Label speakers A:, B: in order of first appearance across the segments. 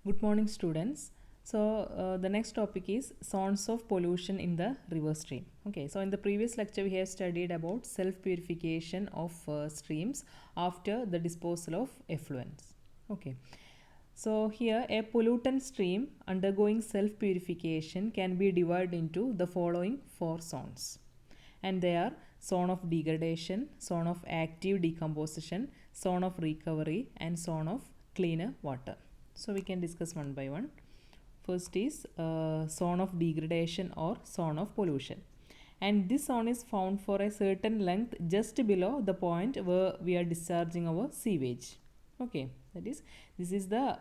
A: Good morning, students. The next topic is zones of pollution in the river stream. Okay, so in the previous lecture, we have studied about self purification of streams after the disposal of effluents. Okay, so here a pollutant stream undergoing self purification can be divided into the following four zones, and they are zone of degradation, zone of active decomposition, zone of recovery, and zone of cleaner water. So we can discuss one by one. First is zone of degradation or zone of pollution, and this zone is found for a certain length just below the point where we are discharging our sewage. Okay, that is this is the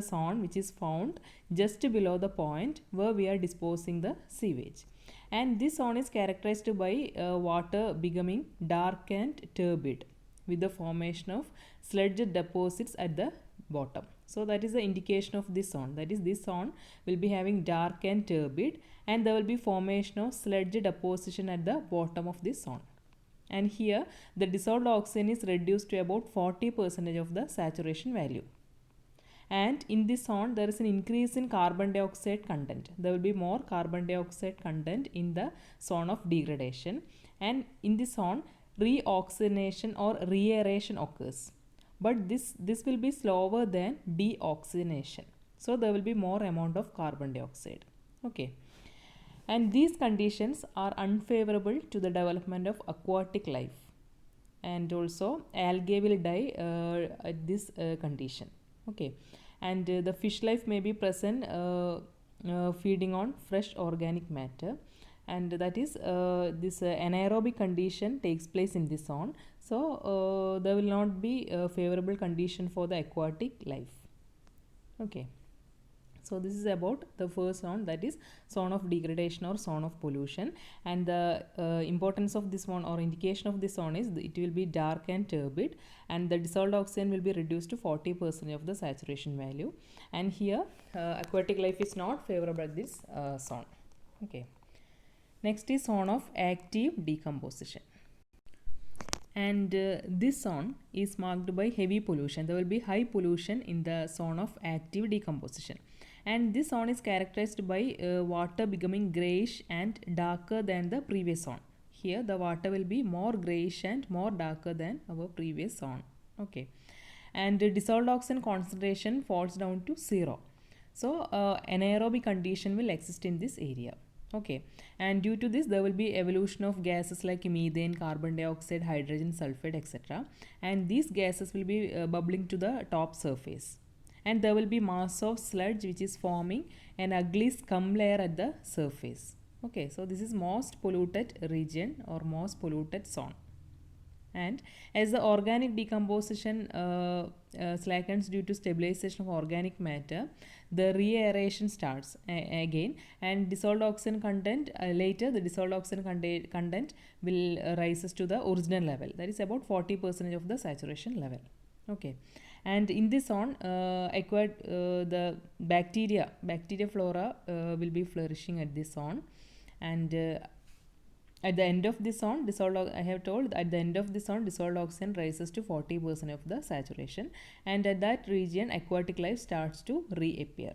A: zone which is found just below the point where we are disposing the sewage, and this zone is characterized by water becoming dark and turbid with the formation of sludge deposits at the bottom. So that is the indication of this zone. That is, this zone will be having dark and turbid, and there will be formation of sludge deposition at the bottom of this zone. And here the dissolved oxygen is reduced to about 40% of the saturation value. And in this zone there is an increase in carbon dioxide content. There will be more carbon dioxide content in the zone of degradation, and in this zone reoxygenation or reaeration occurs, but this will be slower than deoxygenation, so there will be more amount of carbon dioxide. Okay, and these conditions are unfavorable to the development of aquatic life, and also algae will die at this condition. Okay, and the fish life may be present feeding on fresh organic matter, and that is this anaerobic condition takes place in this zone. So there will not be a favorable condition for the aquatic life. Okay, so this is about the first zone, that is zone of degradation or zone of pollution, and the importance of this one or indication of this zone is it will be dark and turbid, and the dissolved oxygen will be reduced to 40% of the saturation value, and here aquatic life is not favorable at this zone. Okay, next is zone of active decomposition, and this zone is marked by heavy pollution. There will be high pollution in the zone of active decomposition, and this zone is characterized by water becoming grayish and darker than the previous zone. Here the water will be more grayish and more darker than our previous zone. Okay, and dissolved oxygen concentration falls down to 0, so anaerobic condition will exist in this area. Okay, and due to this there will be evolution of gases like methane, carbon dioxide, hydrogen sulfide, etc., and these gases will be bubbling to the top surface, and there will be mass of sludge which is forming an ugly scum layer at the surface. Okay, so this is most polluted region or most polluted zone, and as the organic decomposition slackens due to stabilization of organic matter, the reaeration starts again, and dissolved oxygen content later the dissolved oxygen content will rises to the original level, that is about 40% of the saturation level. Okay, and in this zone the bacteria flora will be flourishing at this zone, and at the end of this zone, I have told at the end of this zone, dissolved oxygen rises to 40% of the saturation, and at that region, aquatic life starts to reappear.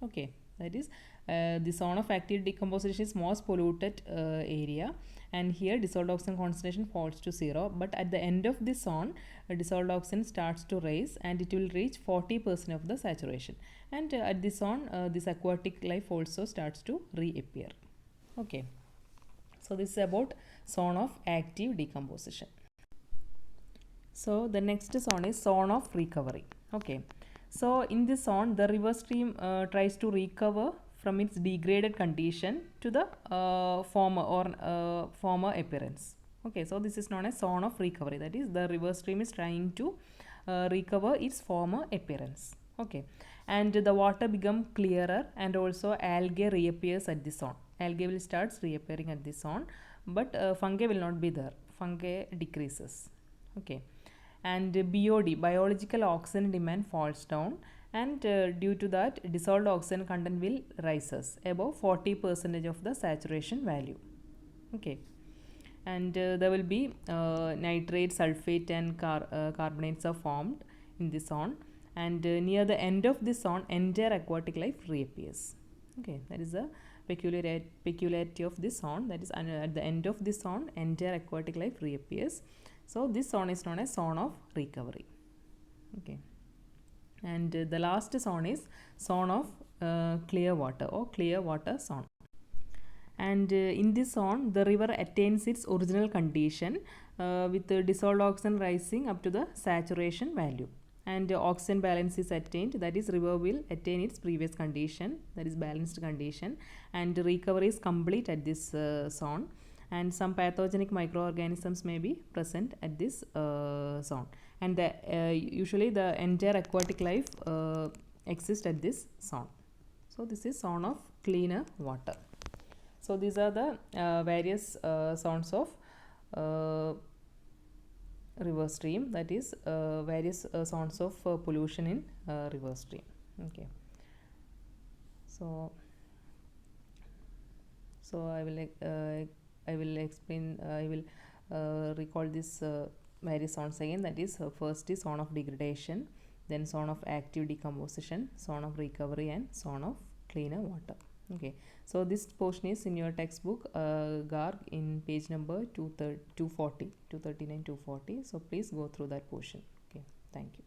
A: Okay, that is the zone of active decomposition is most polluted area, and here dissolved oxygen concentration falls to 0. But at the end of this zone, dissolved oxygen starts to rise, and it will reach 40% of the saturation. And at this zone, this aquatic life also starts to reappear. Okay. So this is about zone of active decomposition. So the next zone is zone of recovery. Okay, so in this zone the river stream tries to recover from its degraded condition to the former appearance. Okay, so this is known as zone of recovery, that is the river stream is trying to recover its former appearance. Okay, and the water become clearer, and also algae reappears at this zone. Algae will start reappearing at this zone, but fungi will not be there. Fungi decreases. Okay, and BOD, biological oxygen demand, falls down, and due to that dissolved oxygen content will rises above 40% of the saturation value. Okay, and there will be nitrate, sulfate, and carbonates are formed in this zone, and near the end of this zone entire aquatic life reappears. Okay, that is the peculiarity of this zone, that is at the end of this zone entire aquatic life reappears. So this zone is known as zone of recovery. Okay, and the last zone is zone of clear water or clear water zone. And in this zone the river attains its original condition with the dissolved oxygen rising up to the saturation value, and oxygen balance is attained, that is river will attain its previous condition, that is balanced condition, and recovery is complete at this zone, and some pathogenic microorganisms may be present at this zone, and usually the entire aquatic life exists at this zone. So this is zone of cleaner water. So these are the various zones of river stream, that is various zones of pollution in river stream. Okay, so I will explain, I will recall this various zones again, that is first is zone of degradation, then zone of active decomposition, zone of recovery, and zone of cleaner water. Okay, so this portion is in your textbook GARG in page number 239 240. So please go through that portion. Okay, thank you.